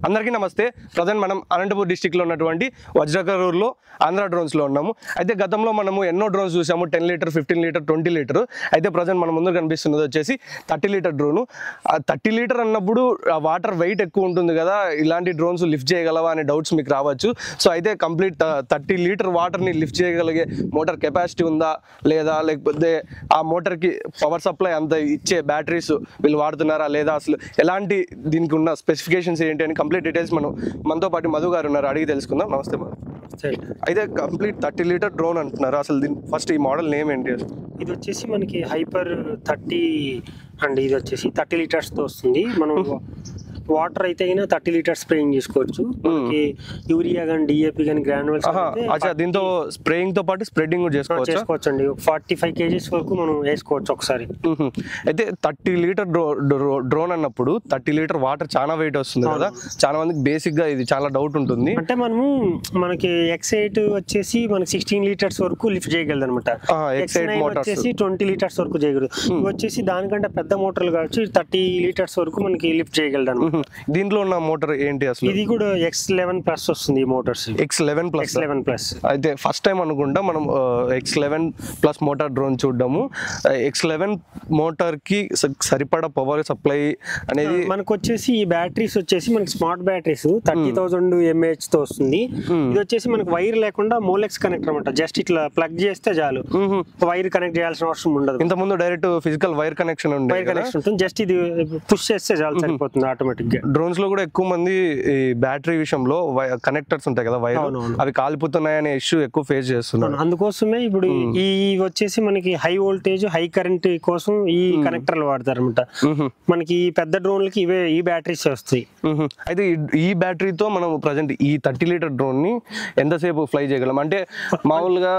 అందరికీ నమస్తే. ప్రజెంట్ మనం అనంతపూర్ డిస్ట్రిక్ట్లో ఉన్నటువంటి వజ్రకరూరులో ఆంధ్ర డ్రోన్స్లో ఉన్నాము. అయితే గతంలో మనము ఎన్నో డ్రోన్స్ చూసాము, 10 లీటర్, 15 లీటర్, 20 లీటర్. అయితే ప్రజెంట్ మన ముందు కనిపిస్తున్నది వచ్చేసి 30 లీటర్ డ్రోను. 30 లీటర్ అన్నప్పుడు వాటర్ వెయిట్ ఎక్కువ ఉంటుంది కదా, ఇలాంటి డ్రోన్స్ లిఫ్ట్ చేయగలవా అనే డౌట్స్ మీకు రావచ్చు. సో అయితే కంప్లీట్ 30 లీటర్ వాటర్ని లిఫ్ట్ చేయగలిగే మోటార్ కెపాసిటీ ఉందా లేదా, లేకపోతే ఆ మోటార్కి పవర్ సప్లై అంత ఇచ్చే బ్యాటరీస్ వీళ్ళు వాడుతున్నారా లేదా, అసలు ఎలాంటి దీనికి ఉన్న స్పెసిఫికేషన్స్ ఏంటి అని కంప్లీట్ డీటెయిల్స్ మనతో పాటు మధు గారు ఉన్నారు, అడిగి తెలుసుకుందాం. నమస్తే మధు. అయితే కంప్లీట్ 30 లీటర్ డ్రోన్ అంటున్నారు, అసలు దీని ఫస్ట్ ఈ మోడల్ నేమ్ ఏంటి? ఇది వచ్చేసి మనకి హైపర్ 30 అండ్ ఇది వచ్చేసి 30 లీటర్స్తో వస్తుంది. మనం వాటర్ అయితే 30 లీటర్స్ స్ప్రేయింగ్ చేసుకోవచ్చు. మనకి యూరియా కానీ డిఏపి కానీ గ్రాన్యువల్స్ దీంతో స్ప్రేయింగ్ తో పాటు స్ప్రెడింగ్ కూడా చేసుకోవచ్చు అండి. 45 kgs వరకు మనం వేసుకోవచ్చు ఒకసారి. అయితే 30 లీటర్ డ్రోన్ అన్నప్పుడు 30 లీటర్ వాటర్ చాలా వెయిట్ వస్తుంది కదా, చాలా మందికి బేసిక్ గా ఇది చాలా డౌట్ ఉంటుంది. అంటే మనకి X8 వచ్చేసి మనకి 16 లీటర్స్ వరకు లిఫ్ట్ చేయగలదు అనమాట. X9 వచ్చేసి 20 లీటర్స్ వరకు చేయగలదు. ఇవి వచ్చేసి దానికంటే పెద్ద మోటార్లు కావచ్చు 30 లీటర్స్ వరకు మనకి లిఫ్ట్ చేయగలదు అనమాట. దీంట్లో ఉన్న మోటార్ ఏంటి అసలు? ఇది కూడా X11 ప్లస్ వస్తుంది ఈ మోటార్స్. X11 plus. అయితే ఫస్ట్ టైం అనుకుంటా మనం X11 ప్లస్ మోటార్ డ్రోన్ చూడడము. X11 మోటార్ కి సరిపడా పవర్ సప్లై అనేది మనకు వచ్చేసి ఈ బ్యాటరీస్ వచ్చేసి మనకి స్మార్ట్ బ్యాటరీస్ 30,000 mAh తో వస్తుంది. ఇది వచ్చేసి మనకి వైర్ లేకుండా మోలెక్స్ కనెక్టర్ అనమాట. జస్ట్ ఇట్లా ప్లగ్ చేస్తే చాలు, వైర్ కనెక్ట్ చేయాల్సిన అవసరం ఉండదు. ఇంత ముందు డైరెక్ట్ ఫిజికల్ వైర్ కనెక్షన్ ఉంటుంది. జస్ట్ ఇది పుష్ చేస్తే చాలు, సరిపోతుంది ఆటోమేటిక్. డ్రోన్స్ లో కూడా ఎక్కువ మంది ఈ బ్యాటరీ విషయంలో కనెక్టర్స్ ఉంటాయి కదా, వైర్, అవి కాలిపోతున్నాయనే ఇష్యూ ఎక్కువ ఫేస్ చేస్తున్నారు. అందుకోసమే ఇప్పుడు ఈ వచ్చేసి మనకి హై వోల్టేజ్ హై కరెంట్ కోసం ఈ కనెక్టర్లు వాడతారు అనమాట. మనకి పెద్ద డ్రోన్లకి ఈ బ్యాటరీస్ వస్తాయి. అయితే ఈ బ్యాటరీతో మనం ప్రజెంట్ ఈ 30 లీటర్ డ్రోన్ ని ఎంతసేపు ఫ్లై చేయగలం? అంటే మామూలుగా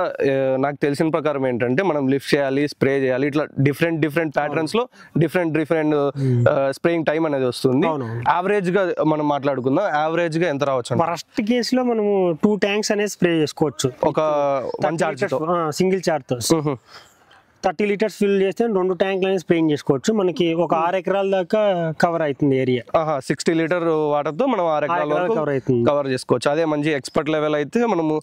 నాకు తెలిసిన ప్రకారం ఏంటంటే మనం లిఫ్ట్ చేయాలి, స్ప్రే చేయాలి, ఇట్లా డిఫరెంట్ ప్యాటర్న్స్ లో డిఫరెంట్ స్ప్రేయింగ్ టైం అనేది వస్తుంది. యావరేజ్ గా మనం మాట్లాడుకుందాం, యావరేజ్ గా ఎంత రావచ్చు? ఫస్ట్ కేస్ లో మనం 2 ట్యాంక్స్ అనేది స్ప్రే చేసుకోవచ్చు ఒక సింగిల్ చార్జ్ తో. 30 లీటర్స్ ఫిల్ చేస్తే 2 ట్యాంక్లు అనేది స్ప్రేయింగ్ చేసుకోవచ్చు. మనకి ఒక 6 ఎకరాల దాకా కవర్ అవుతుంది ఏరియా. 60 లీటర్ వాటర్ తో మనం 6 ఎకరాల వరకు కవర్ చేసుకోవచ్చు. అదే మంచి ఎక్స్పర్ట్ లెవెల్ అయితే మనము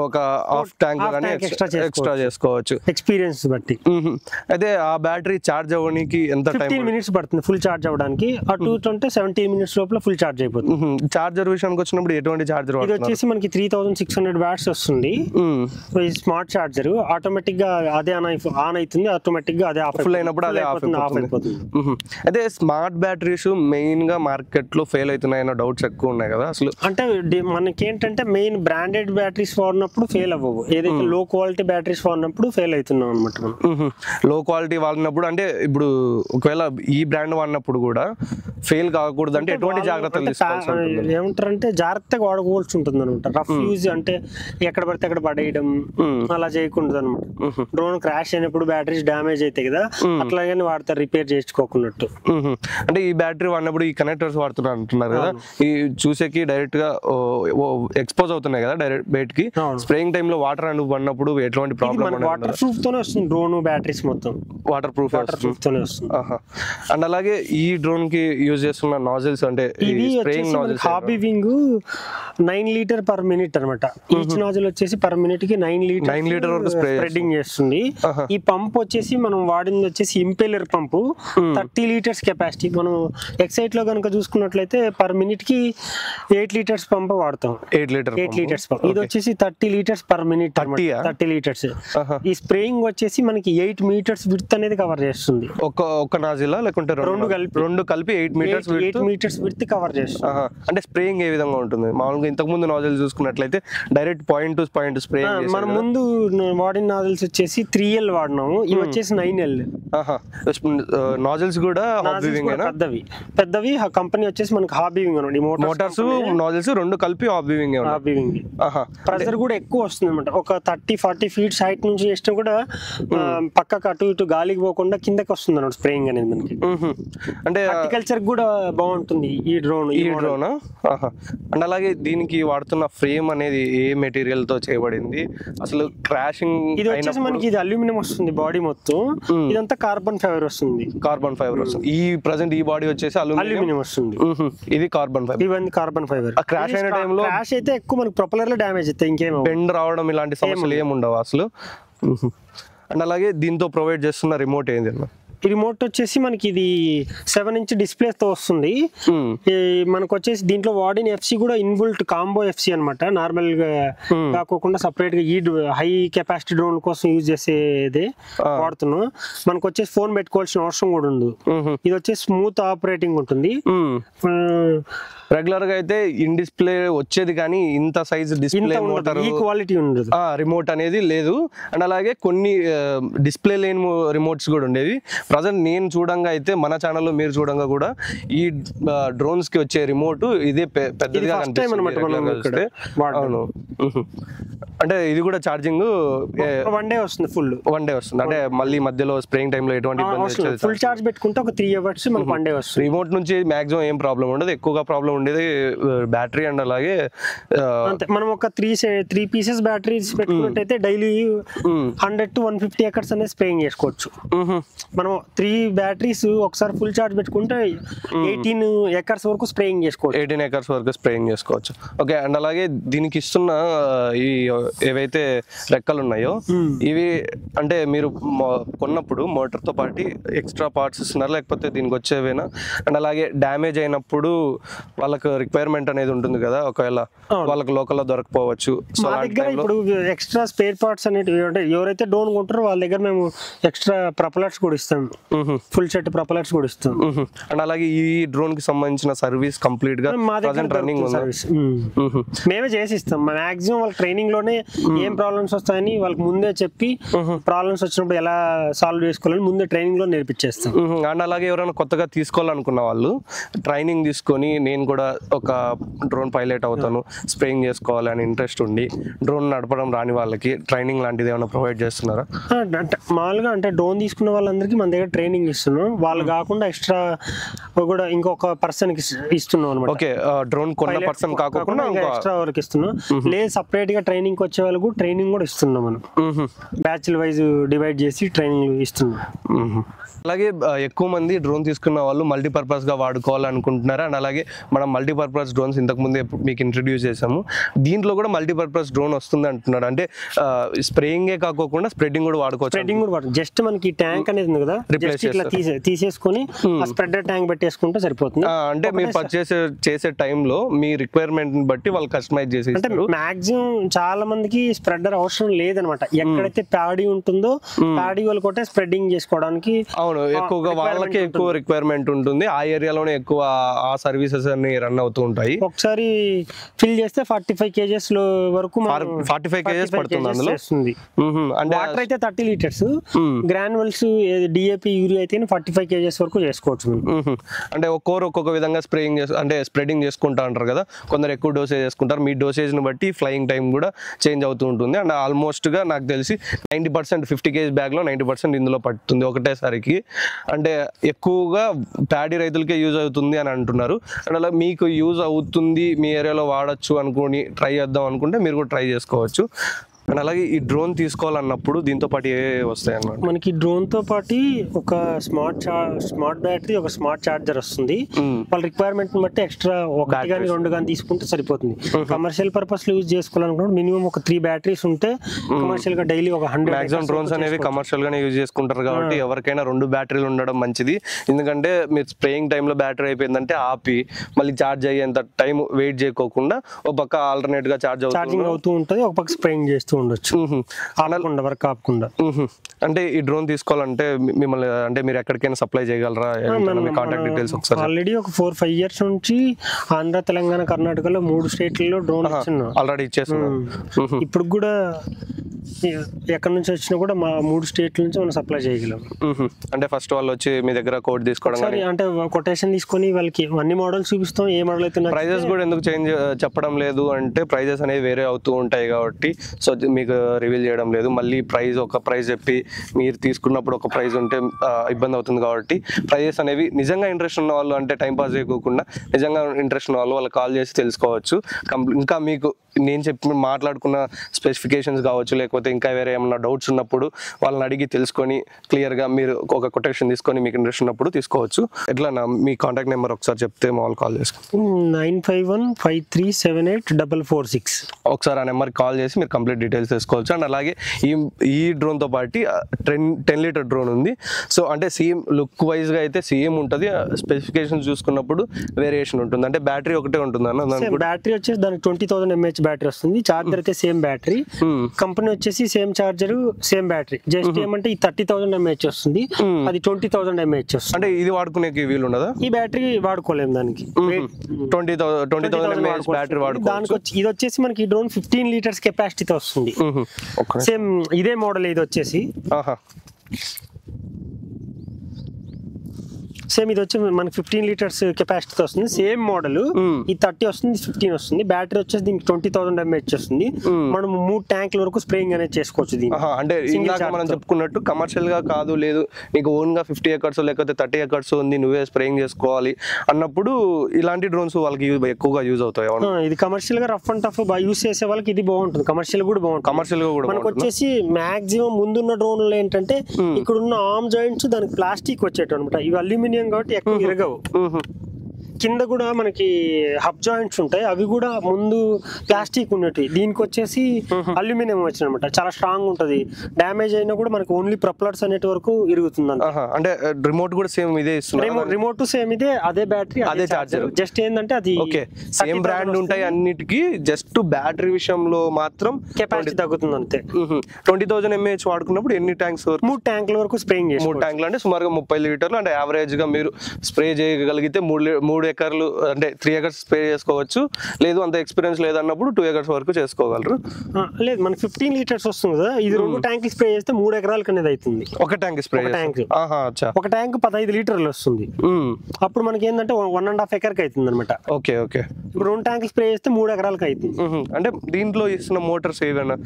ఒక హాఫ్ ట్యాంక్ గానీ ఎక్స్ట్రా చేసుకోవచ్చు ఎక్స్పీరియన్స్ బట్టి. అయితే ఆ బ్యాటరీ చార్జ్ అవ్వడానికి ఎంత టైం? 15 మినిట్స్ పడుతుంది ఫుల్ చార్జ్ అవ్వడానికి. అటు 17 మినిట్స్ లోపల ఫుల్ చార్జ్ అయిపోతుంది. చార్జర్ విషయానికి వచ్చినప్పుడు ఎటువంటి చార్జర్? ఇది వచ్చేసి మనకి 3600 వాట్స్ వస్తుంది. స్మార్ట్ చార్జర్ ఆటోమేటిక్ గా అదే ఆన్ అవుతుంది, ఆటోమేటిక్ గా అదే ఫుల్ అయినప్పుడు అదే ఆఫ్ అయిపోతుంది. అదే స్మార్ట్ బ్యాటరీస్ మెయిన్ గా మార్కెట్ లో ఫెయిల్ అవుతున్నాయన్న డౌట్స్ ఎక్కువ ఉన్నాయి కదా అసలు. అంటే మనకి ఏంటంటే మెయిన్ బ్రాండెడ్ బ్యాటరీస్ వాడినప్పుడు ఫెయిల్ అవ్వవు, ఏదైతే లో క్వాలిటీ బ్యాటరీస్ వాడినప్పుడు ఫెయిల్ అవుతున్నాం అనమాట. లో క్వాలిటీ వాడినప్పుడు అంటే ఇప్పుడు ఒకవేళ ఈ బ్రాండ్ వాడినప్పుడు కూడా ఫెయిల్ కాకూడదు అంటే ఎటువంటి జాగ్రత్తలు తీసుకోవాలి? ఏమంటారంటే జాగ్రత్తగా వాడుకోవాల్సి ఉంటుంది అనమాట. రఫ్ యూజ్ అంటే ఎక్కడ పడితే అక్కడ పడేయడం అలా చేయకూడదు అనమాట. డ్రోన్ క్రాష్ అయినప్పుడు బ్యాటరీస్ డ్యామేజ్ అవుతాయి కదా, అట్లాగే వాడతారు రిపేర్ చేసుకోకున్నట్టు. అంటే ఈ బ్యాటరీ వాడినప్పుడు ఈ కనెక్టర్స్ వాడుతున్నారు అంటున్నారు కదా, ఈ చూసేకి డైరెక్ట్ గా ఎక్స్పోజ్ అవుతున్నాయి కదా డైరెక్ట్ బయట కి. స్ప్రేయింగ్ టైమ్ లో వాటర్ అండ్ పడినప్పుడు ఎటువంటి ప్రాబ్లం? వాటర్ ప్రూఫ్ తోనే వస్తుంది డ్రోన్ బ్యాటరీస్ మొత్తం. వాటర్ ప్రూఫ్ తోనే వస్తుంది. అండ్ అలాగే ఈ డ్రోన్ కి యూజ్ చేస్తున్న నాజిల్స్ అంటే spraying nozzles hobby wing 9 litre per minute అనమాట. ఈచ్ నాజిల్ వచ్చేసి పర్ మినిట్ కి 9 లీటర్ వరకు స్ప్రెడింగ్ చేస్తుంది. ఈ పంప్ వచ్చేసి మనం వాడింది వచ్చేసి ఇంపెల్లర్ పంపు, 30 లీటర్స్ కెపాసిటీ. మనం X8 లో కనుక చూసుకున్నట్లయితే పర్ మినిట్ కి 8 లీటర్స్ పంప్ వాడతాం. 8 లీటర్స్ పంప్. ఇది వచ్చేసి 30 లీటర్స్ పర్ మినిట్. 30 లీటర్స్. ఈ స్ప్రేయింగ్ వచ్చేసి మనకి 8 మీటర్స్ విడ్త్ అనేది కవర్ చేస్తుంది. ఒక నాజిల్ లేకుంటే రెండు కలిపి 8 మీటర్స్ విడ్త్ కవర్ చేస్తుంది. అంటే స్ప్రేయింగ్ ఏ విధంగా ఉంటుంది? మామూలుగా ఇంతకు ముందు నాజిల్ చూసుకున్నట్లయితే direct point to point spray. మనం ముందు వాడిన నాజిల్స్ వచ్చేసి 3L వాడినాము. తీసుకున్నాము. ఇవి వచ్చేసి 9L నాజిల్స్ కూడా పెద్దవి పెద్దవి. కంపెనీ వచ్చేసి మనకి హాబీ వింగ్ అన్నమాట. మోటార్స్ నాజిల్స్ రెండు కలిపి హాబీ వింగ్. ప్రెజర్ కూడా ఎక్కువ వస్తుంది అనమాట. ఒక 30-40 ఫీట్స్ హైట్ నుంచి చేస్తే కూడా పక్కకు అటు ఇటు గాలికి పోకుండా కిందకి వస్తుంది అన్నమాట స్ప్రేయింగ్ అనేది మనకి. అంటే హార్టికల్చర్ కూడా బాగుంటుంది ఈ డ్రోన్. అండ్ అలాగే దీనికి వాడుతున్న ఫ్రేమ్ అనేది ఏ మెటీరియల్ తో చేయబడింది అసలు? క్రాషింగ్ ఇది వచ్చేసి మనకి ఇది అల్యూమినియం వస్తుంది బాడీ మొత్తం. ఇదంతా కార్బన్ ఫైబర్ వస్తుంది. కార్బన్ ఫైబర్ వస్తుంది. ఈ ప్రెసెంట్ ఈ బాడీ వచ్చేసి అల్యూమినియం వస్తుంది. ఇది కార్బన్ ఫైబర్. ఇవన్నీ కార్బన్ ఫైబర్. క్రాష్ అయిన టైంలో క్రాష్ అయితే ఎక్కువ మనకి ప్రొపెల్లర్ లో డ్యామేజ్ అవుతాయి. ఇంకేం బెండ్ రావడం ఇలాంటి సమస్యలు ఏమి ఉండవు అసలు. అండ్ అలాగే దీంతో ప్రొవైడ్ చేస్తున్న రిమోట్ ఏంది అన్న? ఈ రిమోట్ వచ్చేసి మనకి ఇది 7-inch డిస్ప్లే తో వస్తుంది. మనకు వచ్చేసి దీంట్లో వాడిన ఎఫ్సి కూడా ఇన్బుల్ట్ కాంబో ఎఫ్సి అనమాట. నార్మల్ గా కాకుండా సపరేట్ గా ఈ హై కెపాసిటీ డ్రోన్ కోసం యూజ్ చేసేదే వాడుతున్నాం. మనకు వచ్చేసి ఫోన్ పెట్టుకోవాల్సిన అవసరం కూడా ఉంది. ఇది వచ్చేసి స్మూత్ ఆపరేటింగ్ ఉంటుంది. రెగ్యులర్ గా అయితే ఇన్ డిస్ప్లే వచ్చేది కానీ ఇంత సైజ్ డిస్ప్లే ఈ క్వాలిటీ ఉండదు. రిమోట్ అనేది లేదు. అండ్ అలాగే కొన్ని డిస్ప్లే లేని రిమోట్స్ కూడా ఉండేవి. ప్రజెంట్ నేను చూడంగా అయితే మన ఛానల్లో మీరు చూడంగా కూడా ఈ డ్రోన్స్ కి వచ్చే రిమోట్ ఇదే పెద్దదిగా కనిపిస్తుంది. అవును. అంటే ఇది కూడా ఛార్జింగ్ వన్ డే వస్తుంది. వన్ డే వస్తుంది. అంటే మళ్ళీ మధ్యలో స్ప్రేయింగ్ టైంలో ఎటువంటి ఇబ్బంది? ఫుల్ ఛార్జ్ పెట్టుకుంటే ఒక 3 hours మనకు వన్ డే వస్తుంది. రిమోట్ నుంచి మాక్సిమం ఏం ప్రాబ్లం ఉండదు. ఎక్కువగా ప్రాబ్లం ఉండేది బ్యాటరీ. అండ్ అలాగే మనం ఒక 3 pieces బ్యాటరీస్ పెట్టుకున్నట్టయితే డైలీ 100 to 150 acres అనేది స్ప్రేయింగ్ చేసుకోవచ్చు. మనం 3 బ్యాటరీస్ ఒకసారి ఫుల్ ఛార్జ్ పెట్టుకుంటే 18 acres వరకు స్ప్రేయింగ్ చేసుకోవచ్చు. 18 acres వరకు స్ప్రేయింగ్ చేసుకోవచ్చు. ఓకే. అండ్ అలాగే దీనికి ఇస్తున్న ఈ ఏవైతే రెక్కలు ఉన్నాయో ఇవి అంటే మీరు కొన్నప్పుడు మోటార్ తో పాటు ఎక్స్ట్రా పార్ట్స్ ఇస్తున్నారు లేకపోతే దీనికి వచ్చేవేనా? అండ్ అలాగే డ్యామేజ్ అయినప్పుడు వాళ్ళకి రిక్వైర్మెంట్ అనేది ఉంటుంది కదా, ఒకవేళ వాళ్ళకి లోకల్లో దొరకపోవచ్చు. సో మా దగ్గర ఇప్పుడు ఎక్స్ట్రా స్పేర్ పార్ట్స్ అనేటివి ఎవరైతే డ్రోన్ కొంటారో వాళ్ళ దగ్గర మేము ఎక్స్ట్రా ప్రొపెల్లర్స్ కూడా ఇస్తాం. ఫుల్ సెట్ ప్రొపెల్లర్స్ కూడా ఇస్తాం. అండ్ అలాగే ఈ డ్రోన్ కి సంబంధించిన సర్వీస్ కంప్లీట్ గా రన్నింగ్ సర్వీస్ మేమే చేసి ఇస్తాం. మాక్సిమం వాళ్ళ ట్రైనింగ్ లోనే ఏం ప్రాబ్లమ్స్ వస్తాయని వాళ్ళకి ముందే చెప్పి ప్రాబ్లమ్స్ వచ్చినప్పుడు ఎలా సాల్వ్ చేసుకోవాలని ముందే ట్రైనింగ్ లో నేర్పించేస్తాం. అండ్ అలాగే ఎవరైనా కొత్తగా తీసుకోవాలనుకున్న వాళ్ళు ట్రైనింగ్ తీసుకొని నేను కూడా ఒక డ్రోన్ పైలట్ అవుతాను, స్ప్రేయింగ్ చేసుకోవాలని ఇంట్రెస్ట్ ఉండి డ్రోన్ నడపడం రాని వాళ్ళకి ట్రైనింగ్ లాంటిది ఏమైనా ప్రొవైడ్ చేస్తున్నారా? అంటే మామూలుగా అంటే డ్రోన్ తీసుకున్న వాళ్ళందరికీ మన దగ్గర ట్రైనింగ్ ఇస్తున్నాం. వాళ్ళు కాకుండా ఎక్స్ట్రా కూడా ఇంకొక పర్సన్ కి ఇస్తున్నాం అనమాట. ఓకే. డ్రోన్ కొన్న పర్సన్ కాకుండా ఎక్స్ట్రా వాళ్ళకి ఇస్తున్నాం. లేదు సపరేట్ గా ట్రైనింగ్ వచ్చే వాళ్ళకు ట్రైనింగ్ కూడా ఇస్తున్నాం. మనం బ్యాచ్ల వైజ్ డివైడ్ చేసి ట్రైనింగ్ ఇస్తున్నాం. అలాగే ఎక్కువ మంది డ్రోన్ తీసుకున్న వాళ్ళు మల్టీపర్పస్ గా వాడుకోవాలనుకుంటున్నారు. అండ్ అలాగే మనం మల్టీపర్పస్ డ్రోన్స్ ఇంతకు ముందే మీకు ఇంట్రడ్యూస్ చేసాము. దీంట్లో కూడా మల్టీపర్పస్ డ్రోన్ వస్తుంది అంటున్నారు. అంటే స్ప్రేయింగే కాకుండా స్ప్రెడ్డింగ్ కూడా వాడుకోవచ్చు. స్ప్రెడ్డింగ్ కూడా జస్ట్ మనకి ట్యాంక్ అనేది ఉంది కదా, ఇట్లా తీసేసుకొని స్ప్రెడర్ ట్యాంక్ పెట్టేసుకుంటే సరిపోతుంది. అంటే మీరు పర్చేస్ చేసే టైంలో మీ రిక్వైర్మెంట్ బట్టి వాళ్ళు కస్టమైజ్ చేసి. అంటే మాక్సిమం చాలా మందికి స్ప్రెడర్ అవసరం లేదనమాట. ఎక్కడైతే ప్యాడీ ఉంటుందో ప్యాడీ వాళ్ళు కూడా స్ప్రెడ్డింగ్ చేసుకోవడానికి ఎక్కువగా వాళ్ళకి ఎక్కువ రిక్వైర్మెంట్ ఉంటుంది. ఆ ఏరియాలోనే ఎక్కువ ఆ సర్వీసెస్ అన్ని రన్ అవుతూ ఉంటాయి. ఒకసారి ఫిల్ చేస్తే 45 kgs వరకు 45 kgs పడుతుంది అందులో. అంటే వాటర్ అయితే 30 liters, గ్రాన్యువల్స్ డిఏపి యూరియా అయితే 45 kgs వరకు చేసుకోవచ్చు. అంటే ఒక్కొక్క విధంగా స్ప్రెడింగ్ చేసుకుంటా అంటారు కదా, కొందరు ఎక్కువ డోసేజ్ చేసుకుంటారు. మీ డోసేజ్ ని బట్టి ఫ్లయింగ్ టైం కూడా చేంజ్ అవుతూ ఉంటుంది. అండ్ ఆల్మోస్ట్ గా నాకు తెలిసి 90% 50 kg బ్యాగ్ లో 90% ఇందులో పడుతుంది ఒకటేసారికి. అంటే ఎక్కువగా ప్యాడీ రైతులకే యూజ్ అవుతుంది అని అంటున్నారు. అండ్ అలా మీకు యూజ్ అవుతుంది, మీ ఏరియాలో వాడచ్చు అనుకుని ట్రై చేద్దాం అనుకుంటే మీరు కూడా ట్రై చేసుకోవచ్చు. అండ్ అలాగే ఈ డ్రోన్ తీసుకోవాలన్నప్పుడు దీంతో పాటు ఏ వస్తాయి అన్నమాట? మనకి డ్రోన్ తో పాటు ఒక స్మార్ట్ బ్యాటరీ, ఒక స్మార్ట్ చార్జర్ వస్తుంది. వాళ్ళ రిక్వైర్మెంట్ బట్టి ఎక్స్ట్రా 1 కానీ 2 కానీ తీసుకుంటే సరిపోతుంది. కమర్షియల్ పర్పస్ లో యూజ్ చేసుకోవాలనుకుంటే మినిమం ఒక 3 బ్యాటరీస్ ఉంటే కమర్షియల్ గా డైలీ ఒక 100. మాక్సిమం డ్రోన్స్ అనేవి కమర్షియల్ గానే యూజ్ చేసుకుంటారు కాబట్టి ఎవరికైనా 2 బ్యాటరీలు ఉండడం మంచిది. ఎందుకంటే మీరు స్ప్రేయింగ్ టైంలో బ్యాటరీ అయిపోయిందంటే ఆపి మళ్ళీ ఛార్జ్ అయ్యేంత టైం వెయిట్ చేయకోకుండా ఒక పక్క ఆల్టర్నేట్ గా ఛార్జింగ్ అవుతూ ఉంటుంది, ఒక పక్క స్ప్రేయింగ్ చేస్తూ ఉండొచ్చు వర్క్ ఆపకుండా. అంటే ఈ డ్రోన్ తీసుకోవాలంటే మిమ్మల్ని అంటే మీరు ఎక్కడికైనా సప్లై చేయగలరా? కాంటాక్ట్ డీటెయిల్స్ ఒకసారి. ఆల్రెడీ ఒక 4-5 years నుంచి ఆంధ్ర, తెలంగాణ, కర్ణాటకలో 3 స్టేట్లలో డ్రోన్ ఆల్రెడీ ఇచ్చేస్తున్నాం. ఇప్పుడు కూడా ఎక్కడి నుంచి వచ్చినా కూడా మా 3 స్టేట్ల నుంచి మనం సప్లై చేయగలం. అంటే ఫస్ట్ వాళ్ళు వచ్చి మీ దగ్గర కోడ్ తీసుకోవడం సరే అంటే కొటేషన్ తీసుకొని వాళ్ళకి అన్ని మోడల్స్ చూపిస్తాం, ఏ మోడల్ అయితే ప్రైజెస్ కూడా ఎందుకు చేంజ్ చెప్పడం లేదు అంటే ప్రైజెస్ అనేవి వేరే అవుతూ ఉంటాయి కాబట్టి సో మీకు రివీల్ చేయడం లేదు. మళ్ళీ ఒక ప్రైస్ చెప్పి మీరు తీసుకున్నప్పుడు ఒక ప్రైస్ ఉంటే ఇబ్బంది అవుతుంది కాబట్టి ప్రైజెస్ అనేవి నిజంగా ఇంట్రెస్ట్ ఉన్న వాళ్ళు అంటే టైం పాస్ చేయకుండా నిజంగా ఇంట్రెస్ట్ ఉన్న వాళ్ళు కాల్ చేసి తెలుసుకోవచ్చు. ఇంకా మీకు నేను చెప్పి మాట్లాడుకున్న స్పెసిఫికేషన్స్ కావచ్చు లేకపోతే ఇంకా వేరే ఏమన్నా డౌట్స్ ఉన్నప్పుడు వాళ్ళని అడిగి తెలుసుకొని క్లియర్గా మీరు ఒక కొటేషన్ తీసుకొని మీకు ఇంట్రెస్ట్ ఉన్నప్పుడు తీసుకోవచ్చు. ఎట్లా మీ కాంటాక్ట్ నెంబర్ ఒకసారి చెప్తే వాళ్ళు కాల్ చేసుకోండి. 9515378446. ఒకసారి ఆ నెంబర్కి కాల్ చేసి మీరు కంప్లీట్ డీటెయిల్స్ తెలుసుకోవచ్చు. అండ్ అలాగే ఈ డ్రోన్తో పాటు 10 లీటర్ డ్రోన్ ఉంది. సో అంటే సేమ్ లుక్ వైజ్గా అయితే సేమ్ ఉంటుంది, స్పెసిఫికేషన్స్ చూసుకున్నప్పుడు వేరియేషన్ ఉంటుంది. అంటే బ్యాటరీ ఒకటే ఉంటుంది అన్న, బ్యాటరీ వచ్చేసి దానికి 20,000 mAh బ్యాటరీ వస్తుంది. చార్జర్ అయితే సేమ్ బ్యాటరీ, కంపెనీ వచ్చేసి same charger same battery. Just ఏమంటే ఈ 30,000 mAh వస్తుంది, అది 20,000 mAh వస్తుంది. అంటే ఇది వాడుకునే వీలు ఉండదా? ఈ బ్యాటరీ వాడుకోలేము, దానికి 20,000 mAh బ్యాటరీ దానికి ఇది వచ్చేసి మనకి డ్రోన్ 15 లీటర్స్ కెపాసిటీతో వస్తుంది. సేమ్ ఇదే మోడల్ ఇది వచ్చేసి సేమ్ ఇది వచ్చి మనకి 15 లీటర్స్ కెపాసిటీతో వస్తుంది. సేమ్ మోడల్ ఈ 30 వస్తుంది, 15 వస్తుంది. బ్యాటరీ వచ్చేసి దీనికి 20,000 mAh వస్తుంది. మనం 3 ట్యాంకుల వరకు స్ప్రేయింగ్ అనేది చేసుకోవచ్చు దీన్ని. అంటే ఇందాక మనం చెప్పుకున్నట్టు కమర్షియల్ గా కాదు, లేదు నీకు ఓన్ గా 50 ఎకర్స్ లేకపోతే 30 ఎకర్స్ ఉంది నువ్వే స్ప్రేయింగ్ చేసుకోవాలి అన్నప్పుడు ఇలాంటి డ్రోన్స్ వాళ్ళకి ఎక్కువగా యూజ్ అవుతాయి. ఇది కమర్షియల్ గా రఫ్ అండ్ టఫ్ యూజ్ చేసే వాళ్ళకి ఇది బాగుంటుంది. కమర్షియల్ కూడా బాగుంటుంది. కమర్షియల్ గా కూడా మనకు వచ్చేసి మాక్సిమం ముందున్న డ్రోన్లు ఏంటంటే ఇక్కడ ఉన్న ఆర్మ్ జాయింట్స్ దానికి ప్లాస్టిక్ వచ్చేట అనమాట. ఇవి అల్యూమినియం కాబట్టి ఎక్కువ ఇరగవు. కింద కూడా మనకి హబ్ జాయింట్స్ ఉంటాయి, అవి కూడా ముందు ప్లాస్టిక్ ఉన్నట్టు. దీనికి వచ్చేసి అల్యూమినియం వచ్చినమాట, చాలా స్ట్రాంగ్ ఉంటది. డ్యామేజ్ అయినా కూడా మనకి ఓన్లీ ప్రొపెల్లర్స్ అనేటి వరకు ఇరుగుతుంది. అంటే రిమోట్ కూడా సేమ్ ఇదే ఇస్తున్నారు. రిమోట్ సేమ్ ఇదే, అదే బ్యాటరీ, అదే చార్జర్. జస్ట్ ఏంటంటే అది సేమ్ బ్రాండ్ ఉంటాయి అన్నిటికీ, జస్ట్ బ్యాటరీ విషయంలో మాత్రం కెపాసిటీ తగ్గుతుంది అంతే. 20,000 mAh వాడుకున్నప్పుడు ఎన్ని ట్యాంక్స్? 3 ట్యాంకుల వరకు స్ప్రేయింగ్ చేసి. 3 ట్యాంకులు అంటే సుమారుగా 30 లీటర్లు. అంటే యావరేజ్ గా మీరు స్ప్రే చేయగలిగితే 3 ఎకర్లు అంటే 3 ఎకర్స్ స్ప్రే చేసుకోవచ్చు. లేదు అంత ఎక్స్పీరియన్స్ లేదన్నప్పుడు 2 ఎకర్స్ వరకు చేసుకోగలరు. లేదు మనకి 15 లీటర్స్ వస్తుంది కదా, ఇది 2 ట్యాంకులు స్ప్రే చేస్తే 3 ఎకరాలకు అనేది అవుతుంది. ఒక ట్యాంక్ స్ప్రే ఒక ట్యాంక్ 15 లీటర్లు వస్తుంది. అప్పుడు మనకి ఏంటంటే 1.5 ఎకర్కి అవుతుంది అనమాట. Okay okay. ఇప్పుడు 2 ట్యాంకులు స్ప్రే చేస్తే 3 ఎకరాలకు అవుతుంది. అంటే దీంట్లో ఇస్తున్న మోటార్స్ ఏవైనా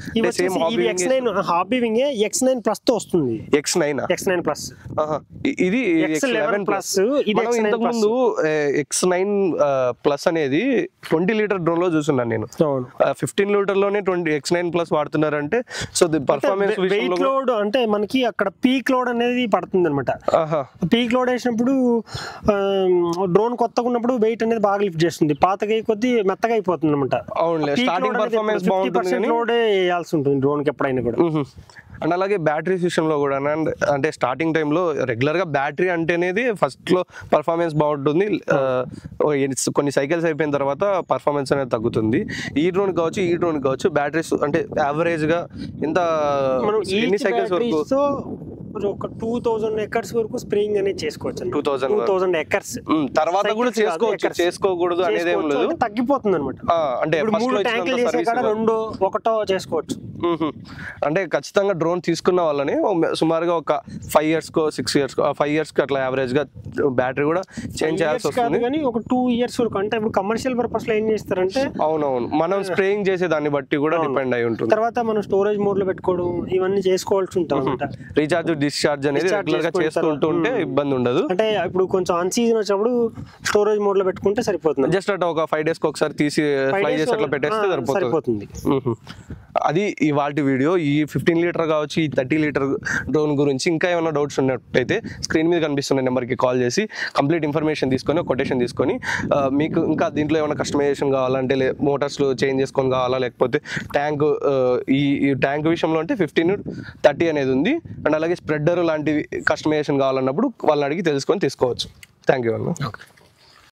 హాబీ వింగ్ X9 ప్లస్ తో వస్తుంది. X9 ప్లస్ ఇది X11 ప్లస్. ఇంతకు ముందు X9 ప్లస్ అనేది 20 లీటర్ డ్రోన్ లో చూస్తున్నాను నేను. 15 లీటర్ లోనే X9 ప్లస్ వాడుతున్నారంటే సో పర్ఫార్మెన్స్ వెయిట్ లోడ్ అంటే మనకి అక్కడ పీక్ లోడ్ అనేది పడుతుంది అనమాట. పీక్ లోడ్ వేసినప్పుడు డ్రోన్ కొత్తగా ఉన్నప్పుడు వెయిట్ అనేది బాగా లిఫ్ట్ చేస్తుంది, పాతగా కొద్ది మెత్తగా అయిపోతుంది అనమాట. లోడే వేయాల్సి ఉంటుంది డ్రోన్ కి ఎప్పుడైనా కూడా. అండ్ అలాగే బ్యాటరీ విషయంలో కూడా అంటే స్టార్టింగ్ టైంలో రెగ్యులర్గా బ్యాటరీ అంటేనేది ఫస్ట్లో పర్ఫార్మెన్స్ బాగుంటుంది, కొన్ని సైకిల్స్ అయిపోయిన తర్వాత పర్ఫార్మెన్స్ అనేది తగ్గుతుంది. ఈ డ్రోన్ కావచ్చు బ్యాటరీస్ అంటే యావరేజ్గా ఎంత ఎన్ని సైకిల్స్ వరకు? ఒక 2000 ఎకర్స్ వరకు స్ప్రేయింగ్ అనేది చేసుకోవచ్చు. 2000 ఎకర్స్ తర్వాత కూడా చేసుకోకూడదు అనేది ఏం లేదు, తగ్గిపోతుంది అనమాట. అంటే 3 ట్యాంకులు చేసే కాడ 2 1 చేసుకోవచ్చు. అంటే ఖచ్చితంగా డ్రోన్ తీసుకున్న వాళ్ళని సుమారుగా ఒక 5 years 6 years 5 years అట్లా యావరేజ్ గా బ్యాటరీ కూడా చేంజ్ చేయాల్సి వస్తుంది. కానీ ఒక 2 years వరకు అంటే ఇప్పుడు కమర్షియల్ పర్పస్ లో ఏం చేస్తారంటే అవునవును మనం స్ప్రేయింగ్ చేసే దాన్ని బట్టి కూడా డిపెండ్ అయి ఉంటుంది. తర్వాత మనం స్టోరేజ్ మోడ్ లో పెట్టుకోవడం ఇవన్నీ చేసుకోవాల్సి ఉంటుంది. రీఛార్జ్ డిశ్చార్జ్ అనేది రెగ్యులర్ గా చేసుకుంటూ ఉంటే ఇబ్బంది ఉండదు. అంటే ఇప్పుడు కొంచెం అన్ సీజన్ వచ్చినప్పుడు స్టోరేజ్ మోడ్ లో పెట్టుకుంటే సరిపోతుంది. జస్ట్ అట్లా ఒక 5 days ఒకసారి తీసి ఫ్లై చేసి అట్లా పెట్టేస్తే సరిపోతుంది. అది ఇవాల్టి వీడియో. ఈ 15 లీటర్ కావచ్చు, ఈ 30 లీటర్ డ్రోన్ గురించి ఇంకా ఏమైనా డౌట్స్ ఉన్నట్టయితే స్క్రీన్ మీద కనిపిస్తున్న నెంబర్కి కాల్ చేసి కంప్లీట్ ఇన్ఫర్మేషన్ తీసుకొని కొటేషన్ తీసుకొని మీకు ఇంకా దీంట్లో ఏమైనా కస్టమైజేషన్ కావాలంటే మోటార్స్లో చేంజ్ చేసుకొని కావాలా లేకపోతే ట్యాంక్ ఈ ట్యాంక్ విషయంలో అంటే 15-30 అనేది ఉంది. అండ్ అలాగే స్ప్రెడ్డర్ లాంటివి కస్టమైజేషన్ కావాలన్నప్పుడు వాళ్ళని అడిగి తెలుసుకొని తీసుకోవచ్చు. థ్యాంక్ యూ అన్న.